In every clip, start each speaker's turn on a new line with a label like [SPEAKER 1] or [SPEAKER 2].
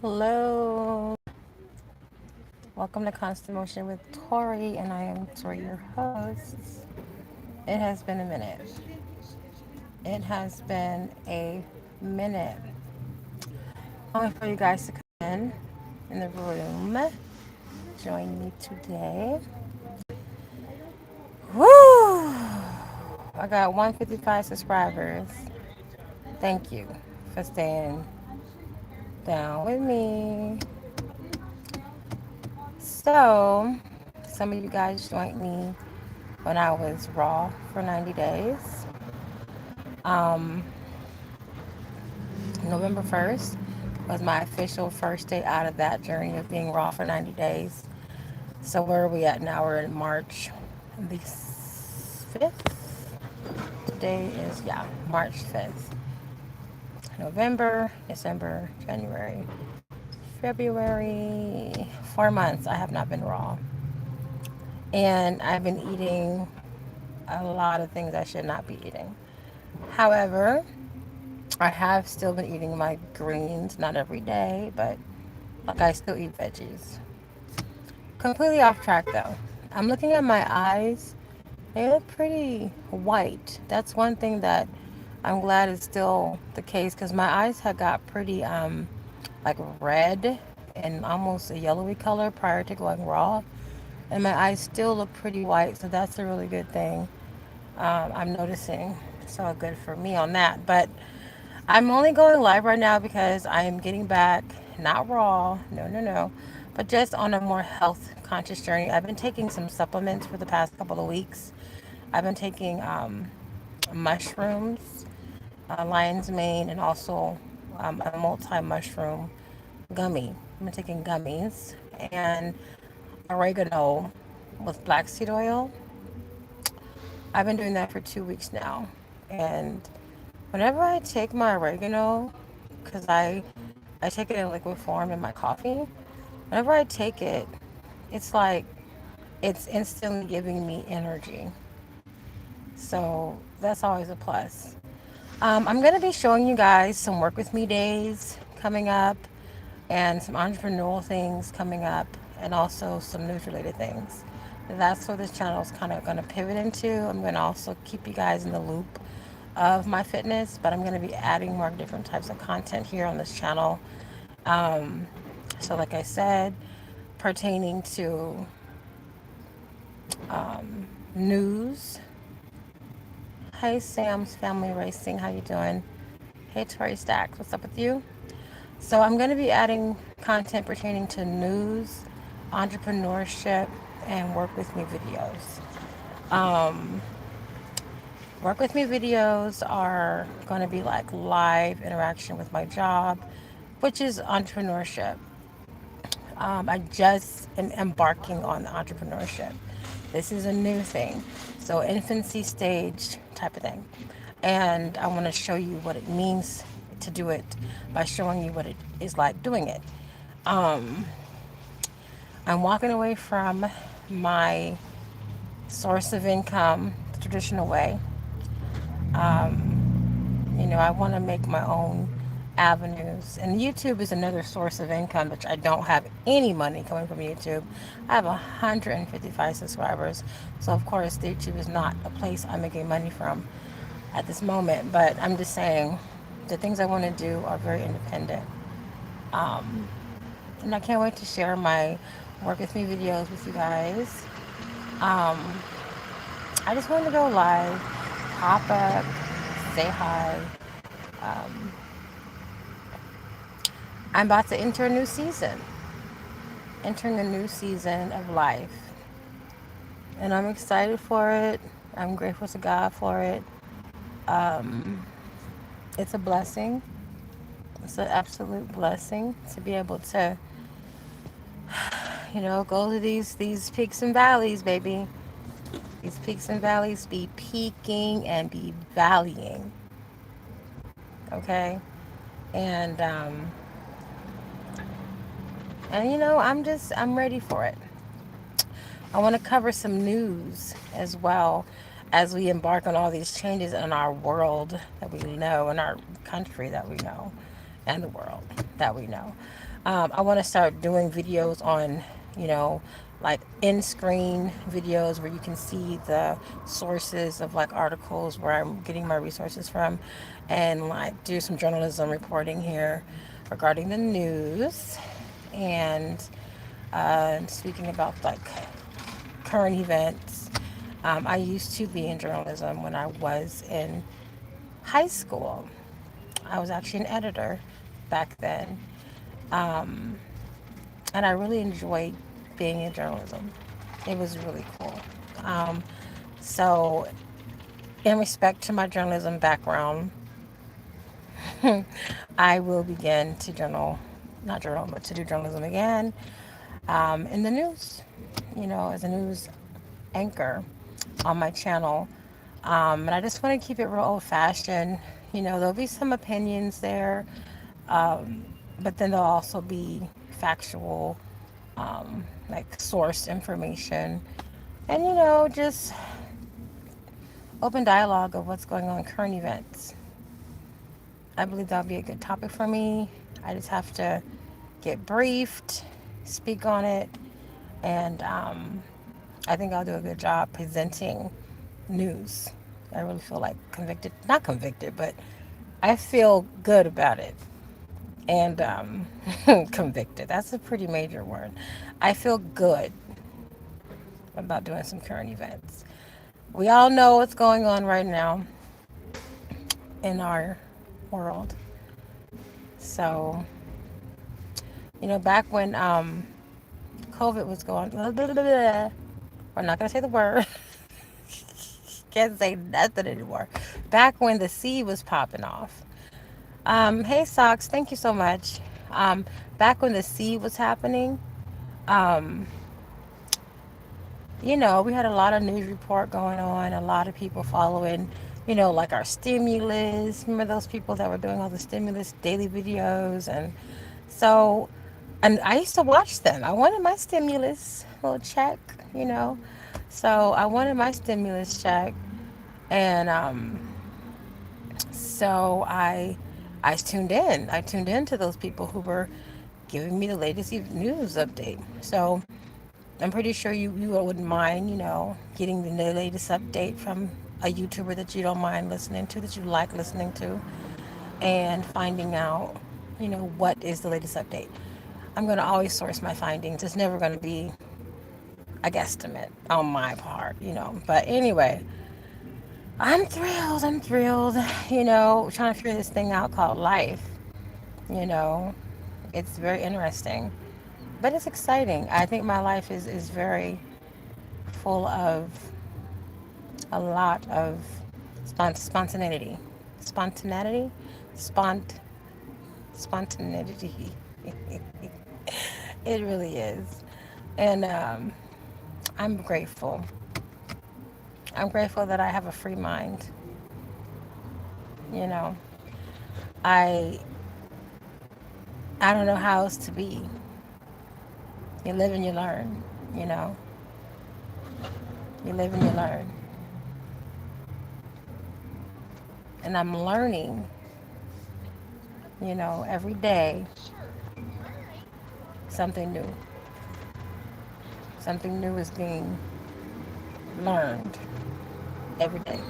[SPEAKER 1] Hello, welcome to Constant Motion with Tori, and I am Tori, your host. It has been a minute. It has been a minute. I'm for you guys to come in the room. Join me today. Woo! I got 155 subscribers. Thank you for staying down with me. So, some of you guys joined me when I was raw for 90 days. Um, November 1st was my official first day out of that journey of being raw for 90 days. So where are we at now? We're in March the 5th. Today is, yeah, March 5th. November, December, January, February. 4 months I have not been raw. And I've been eating a lot of things I should not be eating. However, I have still been eating my greens, not every day, but like I still eat veggies. Completely off track though. I'm looking at my eyes. They look pretty white. That's one thing that I'm glad is still the case because my eyes had got pretty like red and almost a yellowy color prior to going raw. And my eyes still look pretty white, so that's a really good thing. I'm noticing. So good for me on that. But I'm only going live right now because I am getting back, not raw, no, no, no, but just on a more health conscious journey. I've been taking some supplements for the past couple of weeks. I've been taking mushrooms, lion's mane, and also a multi mushroom gummy. I've been taking gummies and oregano with black seed oil. I've been doing that for 2 weeks now. And whenever I take my oregano, because I take it in liquid form in my coffee. Whenever I take it, it's like it's instantly giving me energy. So that's always a plus. I'm going to be showing you guys some work with me days coming up and some entrepreneurial things coming up and also some news related things. That's what this channel is kind of going to pivot into. I'm going to also keep you guys in the loop of my fitness, but I'm going to be adding more different types of content here on this channel. Um, so, like I said, pertaining to news. Hey, Sam's Family Racing, how you doing? Hey, Tori Stacks, what's up with you? So, I'm going to be adding content pertaining to news, entrepreneurship, and work with me videos. Um, Work with me videos are going to be like live interaction with my job, which is entrepreneurship. I just am embarking on entrepreneurship. This is a new thing. So, infancy stage type of thing. And I want to show you what it means to do it by showing you what it is like doing it. Um, I'm walking away from my source of income the traditional way. I want to make my own avenues. And YouTube is another source of income, which I don't have any money coming from YouTube. I have 155 subscribers. So, of course, YouTube is not a place I'm making money from at this moment. But I'm just saying the things I want to do are very independent. Um, and I can't wait to share my work with me videos with you guys. Um, I just wanted to go live, pop up, say hi. Um, I'm about to enter a new season, entering a new season of life. And I'm excited for it. I'm grateful to God for it. Um, it's a blessing. It's an absolute blessing to be able to, go to these peaks and valleys, baby. These peaks and valleys be peaking and be valleying. Okay? And I'm ready for it. I want to cover some news as well as we embark on all these changes in our world that we know, in our country that we know, and the world that we know. I want to start doing videos on, you know, like in screen videos where you can see the sources of like articles where I'm getting my resources from, and like do some journalism reporting here regarding the news, and speaking about like current events. I used to be in journalism when I was in high school. I was actually an editor back then. Um, and I really enjoyed being in journalism. It was really cool. Um, so, in respect to my journalism background, I will begin to journal, not journal, but to do journalism again in the news, as a news anchor on my channel. And I just want to keep it real old fashioned. There'll be some opinions there, but then there'll also be factual, like source information, and just open dialogue of what's going on, current events. I believe that'll be a good topic for me. I just have to get briefed, speak on it, and I think I'll do a good job presenting news. I really feel like convicted, not convicted, but I feel good about it. And convicted, that's a pretty major word. I feel good about doing some current events. We all know what's going on right now in our world. So, back when COVID was going, blah, blah, blah, blah, we're not going to say the word. Can't say nothing anymore. Back when the seed was popping off. Hey, Socks, thank you so much. Back when the seed was happening, um, we had a lot of news report going on, a lot of people following, like our stimulus. Remember those people that were doing all the stimulus daily videos? And I used to watch them. I wanted my stimulus little check, you know. So I wanted my stimulus check. And so I tuned in. I tuned in to those people who were giving me the latest news update. So I'm pretty sure you wouldn't mind, getting the latest update from a YouTuber that you don't mind listening to, that you like listening to, and finding out, what is the latest update. I'm going to always source my findings. It's never going to be a guesstimate on my part, But anyway, I'm thrilled. I'm thrilled, trying to figure this thing out called life, you know. It's very interesting, but it's exciting. I think my life is very full of a lot of spontaneity. Spontaneity? Spont Spontaneity. It really is. And I'm grateful. I'm grateful that I have a free mind. You know, I I don't know how else to be. You live and you learn, you know. You live and you learn. And I'm learning, every day something new. Something new is being learned every day.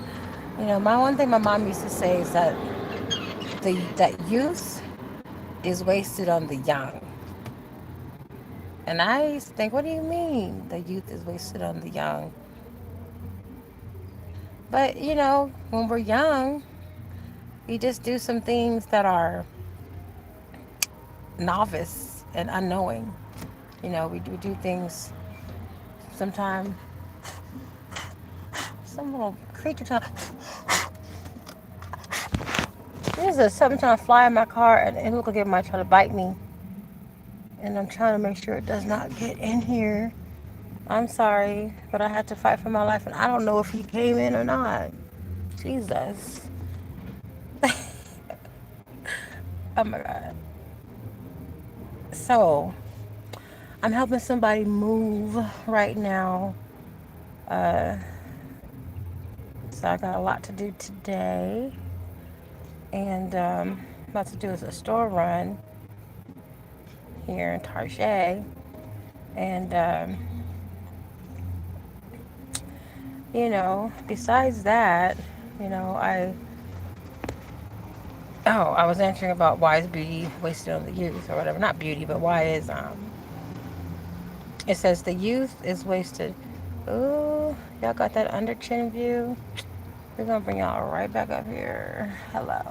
[SPEAKER 1] My one thing my mom used to say is that youth is wasted on the young. And I used to think, what do you mean the youth is wasted on the young? But when we're young, we just do some things that are novice and unknowing. We do things sometimes. Some little creature trying. There's something trying to fly in my car, and it looks like it might try to bite me. And I'm trying to make sure it does not get in here. I'm sorry, but I had to fight for my life, and I don't know if he came in or not. Jesus. Oh my God. So, I'm helping somebody move right now. Uh, so I got a lot to do today. And about to do is a store run. here in Tarjay. And, besides that, I oh, I was answering about why is beauty wasted on the youth or whatever. Not beauty, but why is it says the youth is wasted. Ooh, y'all got that under chin view? We're gonna bring y'all right back up here. Hello.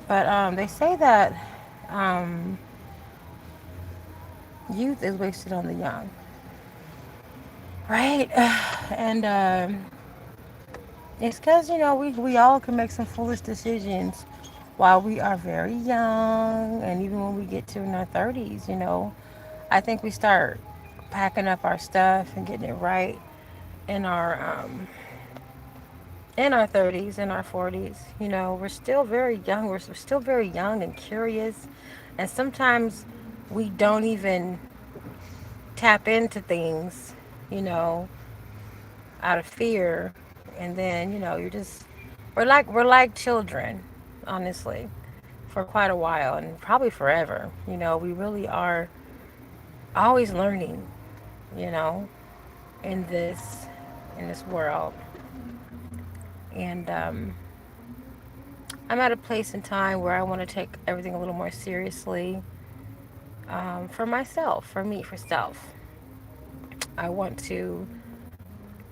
[SPEAKER 1] But they say that um, youth is wasted on the young, right? And it's because we all can make some foolish decisions while we are very young, and even when we get to in our 30s. I think we start packing up our stuff and getting it right in our 30s, in our 40s. We're still very young. We're still very young and curious, and sometimes we don't even tap into things, you know, out of fear, and then we're like children, honestly, for quite a while and probably forever. We really are always learning, you know, in this world. And I'm at a place in time where I want to take everything a little more seriously, for myself, for me, for self. I want to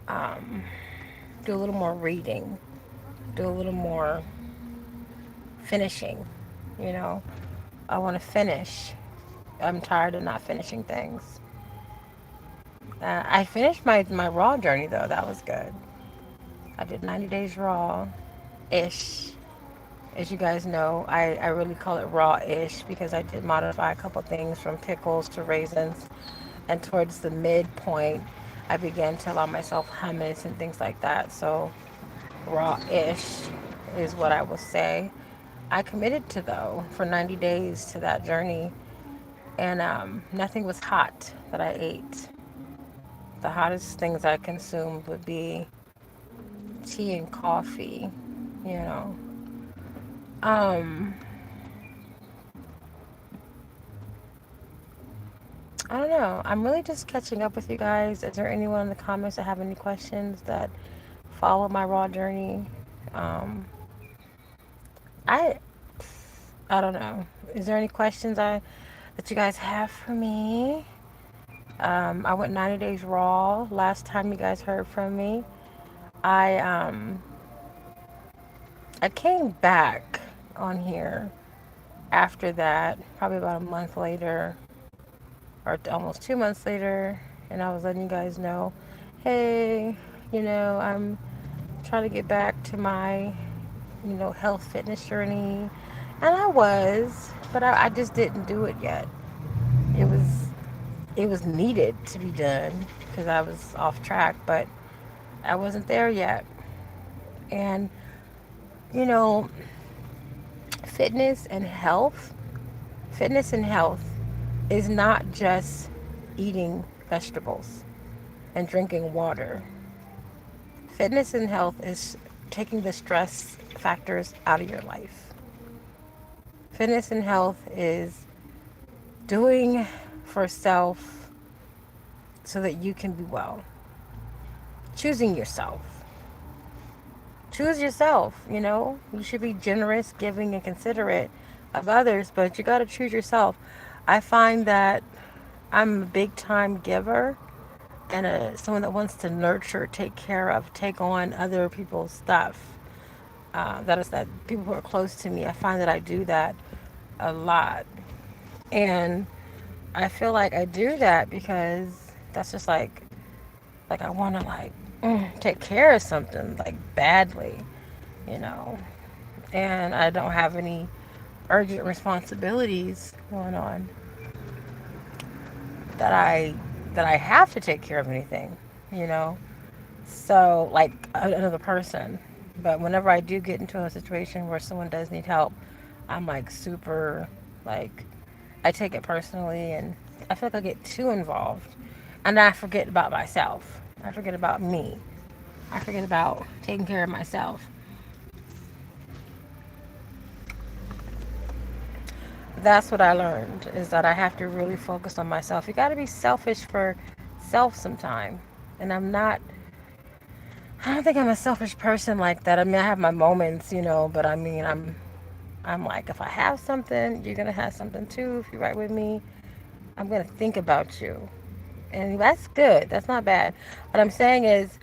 [SPEAKER 1] um, do a little more reading, do a little more finishing. You know, I want to finish. I'm tired of not finishing things. I finished my raw journey though. That was good. I did 90 days raw ish. As you guys know, I really call it raw ish because I did modify a couple things from pickles to raisins. And towards the midpoint, I began to allow myself hummus and things like that. So raw ish is what I will say. I committed to though for 90 days to that journey, and nothing was hot that I ate. The hottest things I consumed would be tea and coffee, you know. Um, I don't know. I'm really just catching up with you guys. Is there anyone in the comments that have any questions that follow my raw journey? Um, I I don't know. Is there any questions that you guys have for me? I went 90 days raw. Last time you guys heard from me, I I came back on here after that, probably about a month later, or almost 2 months later, and I was letting you guys know, hey, I'm trying to get back to my, health fitness journey, and I was, but I just didn't do it yet. It was it was needed to be done because I was off track, but I wasn't there yet. And you know, fitness and health, fitness and health is not just eating vegetables and drinking water. Fitness and health is taking the stress factors out of your life. Fitness and health is doing for self so that you can be well. Choosing yourself. Choose yourself. You should be generous, giving, and considerate of others, but you got to choose yourself. I find that I'm a big time giver and someone that wants to nurture, take care of, take on other people's stuff. That is that people who are close to me. I find that I do that a lot, and I feel like I do that because that's just like I want to take care of something like badly, you know, and I don't have any urgent responsibilities going on that I have to take care of anything, you know. So like another person, but whenever I do get into a situation where someone does need help, I'm like super like I take it personally, and I feel like I get too involved, and I forget about myself. I forget about me. I forget about taking care of myself. that's what I learned, is that I have to really focus on myself. You got to be selfish for self sometime. And I don't think I'm a selfish person like that. I mean, I have my moments, but I mean, I'm like, if I have something, you're going to have something too. If you're right with me, I'm going to think about you. And that's good. That's not bad. What I'm saying is,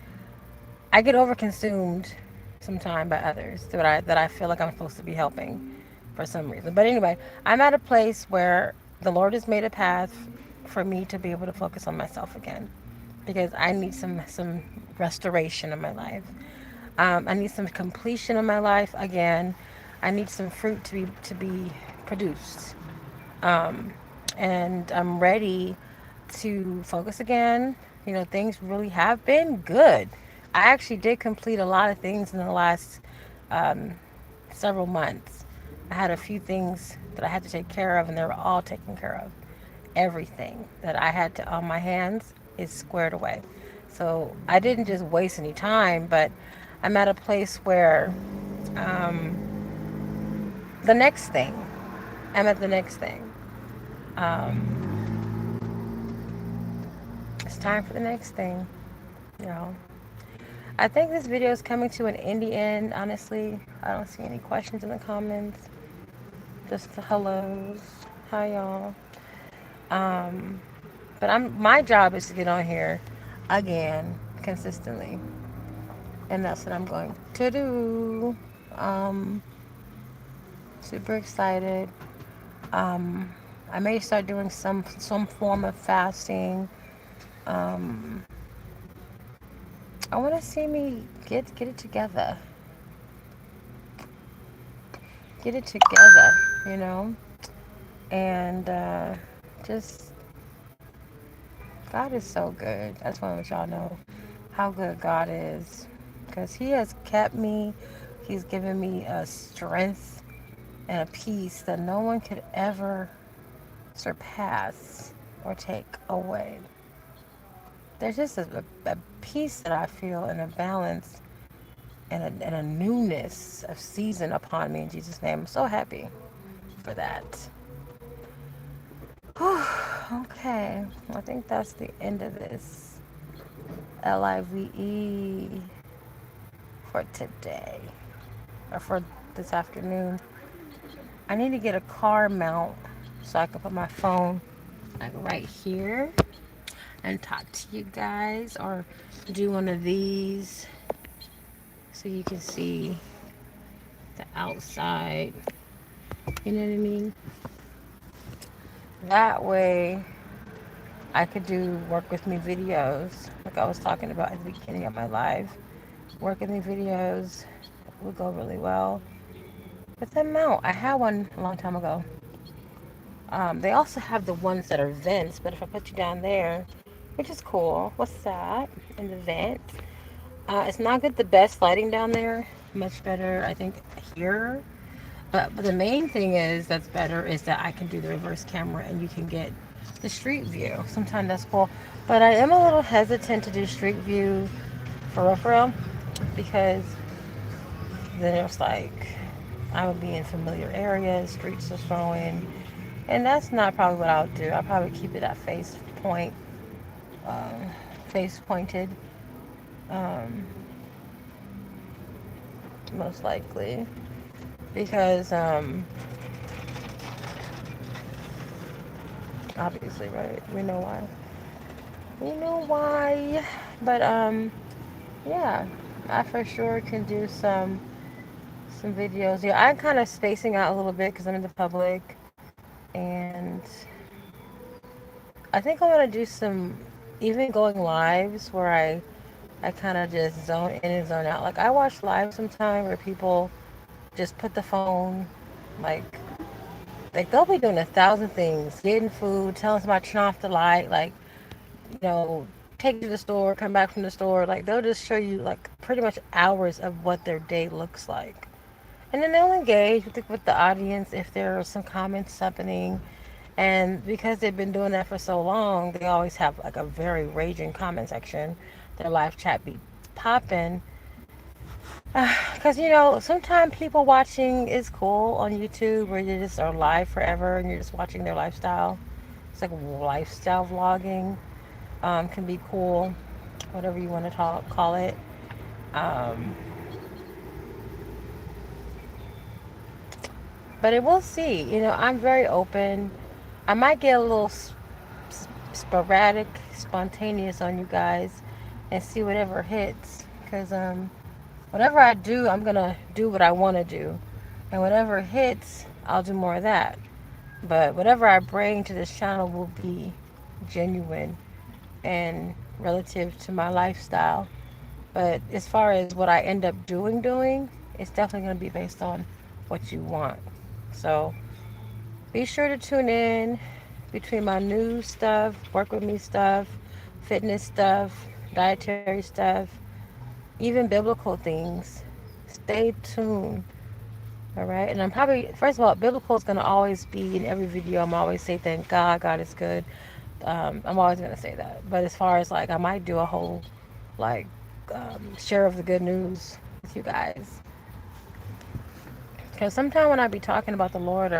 [SPEAKER 1] I get overconsumed sometimes by others that I feel like I'm supposed to be helping for some reason. But anyway, I'm at a place where the Lord has made a path for me to be able to focus on myself again, because I need some restoration in my life. I need some completion in my life again. I need some fruit to be produced, um, and I'm ready to focus again. Things really have been good. I actually did complete a lot of things in the last um, several months. I had a few things that I had to take care of, and they were all taken care of. Everything that I had to on my hands is squared away. So I didn't just waste any time, but I'm at a place where um, the next thing, I'm at the next thing. Um, it's time for the next thing. You know, I think this video is coming to an indie end. Honestly, I don't see any questions in the comments. Just the hellos. Hi y'all. Um, but my job is to get on here again consistently, and that's what I'm going to do. Um, Super excited. Um, I may start doing some form of fasting. Um, I want to see me get it together. Get it together, you know, and just God is so good. I just want to let y'all know how good God is, because He has kept me. He's given me a strength and a peace that no one could ever surpass or take away. There's just a peace that I feel, and a balance, and a newness of season upon me in Jesus' name. I'm so happy for that. Okay, I think that's the end of this LIVE for today, or for this afternoon. I need to get a car mount so I can put my phone like right here and talk to you guys, or do one of these so you can see the outside. You know what I mean? That way I could do work with me videos like I was talking about at the beginning of my live. Work with me videos would go really well. But that mount, I had one a long time ago. They also have the ones that are vents, but if I put you down there, which is cool. What's that? In the vent. It's not good the best lighting down there. Much better, I think, here. But the main thing that's better is that I can do the reverse camera and you can get the street view. Sometimes that's cool. But I am a little hesitant to do street view for real, because then it's like I would be in familiar areas, streets are showing, and that's not probably what I'll do. I'll probably keep it at um, face pointed, um, most likely, because obviously, right? We know why. We know why. But yeah, I for sure can do some videos. Yeah, I'm kind of spacing out a little bit because I'm in the public, and I think I want to do some even going lives where I kind of just zone in and zone out. Like I watch live sometime where people just put the phone, like they'll be doing 1,000 things, getting food, telling somebody to turn off the light, like, you know, take you to the store, come back from the store. Like they'll just show you like pretty much hours of what their day looks like. And then they'll engage with the audience if there are some comments happening. And because they've been doing that for so long, they always have like a very raging comment section. Their live chat be popping. Because, you know, sometimes people watching is cool on YouTube where they just are live forever and you're just watching their lifestyle. It's like lifestyle vlogging, can be cool, whatever you want to call it. Um, but it will see. You know, I'm very open. I might get a little sporadic, spontaneous on you guys and see whatever hits. Because whatever I do, I'm going to do what I want to do. And whatever hits, I'll do more of that. But whatever I bring to this channel will be genuine and relative to my lifestyle. But as far as what I end up doing, it's definitely going to be based on what you want. So be sure to tune in between my new stuff, work with me stuff, fitness stuff, dietary stuff, even biblical things. Stay tuned. All right. And I'm probably, first of all, biblical is going to always be in every video. I'm always say thank God, God is good. I'm always going to say that. But as far as like, I might do a whole like share of the good news with you guys. Because sometimes when I be talking about the Lord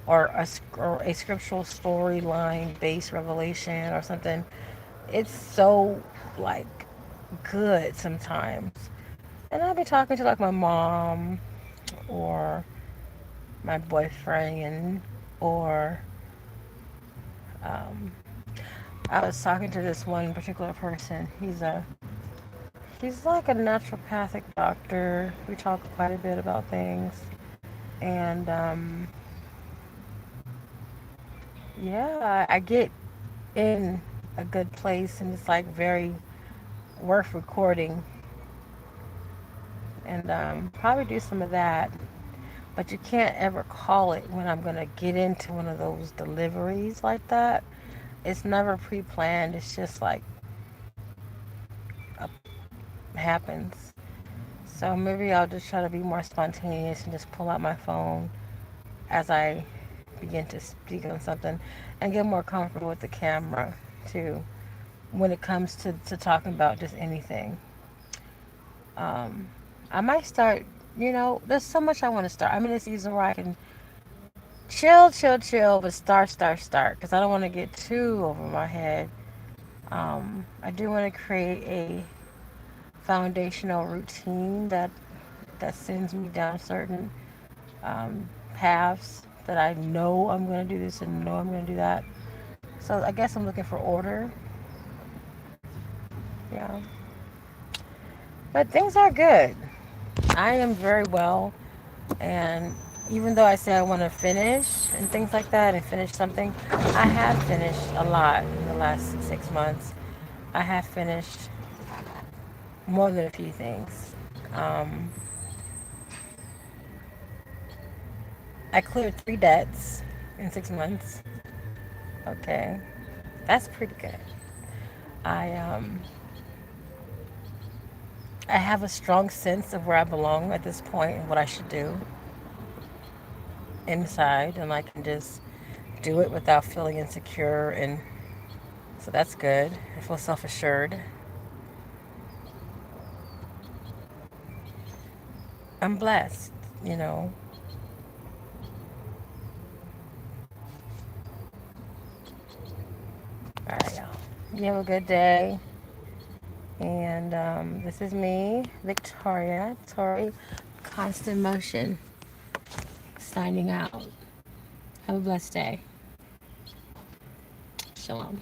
[SPEAKER 1] or a scriptural storyline based revelation or something, it's so like good sometimes. And I'll be talking to like my mom or my boyfriend or um, I was talking to this one particular person. He's like a naturopathic doctor. We talk quite a bit about things, and yeah, I get in a good place, and it's like very worth recording, and probably do some of that. But you can't ever call it when I'm gonna get into one of those deliveries like that. It's never pre-planned. It's just like a, happens. So maybe I'll just try to be more spontaneous and just pull out my phone as I begin to speak on something and get more comfortable with the camera too when it comes to talking about just anything. Um, I might start, you know, there's so much I want to start. I'm in a season where I can chill, but start because I don't want to get too over my head. I do want to create a foundational routine that sends me down certain paths that I know I'm going to do this and know I'm going to do that. So I guess I'm looking for order. Yeah. But things are good. I am very well. And even though I say I want to finish and things like that and finish something, I have finished a lot in the last 6 months. I have finished more than a few things. Um, I cleared 3 debts in 6 months. Okay. That's pretty good. I um I have a strong sense of where I belong at this point and what I should do inside, and I can just do it without feeling insecure, and so that's good. I feel self-assured. I'm blessed, you know. All right, y'all. You have a good day. And this is me, Victoria Tori, Constant Motion, signing out. Have a blessed day. Shalom.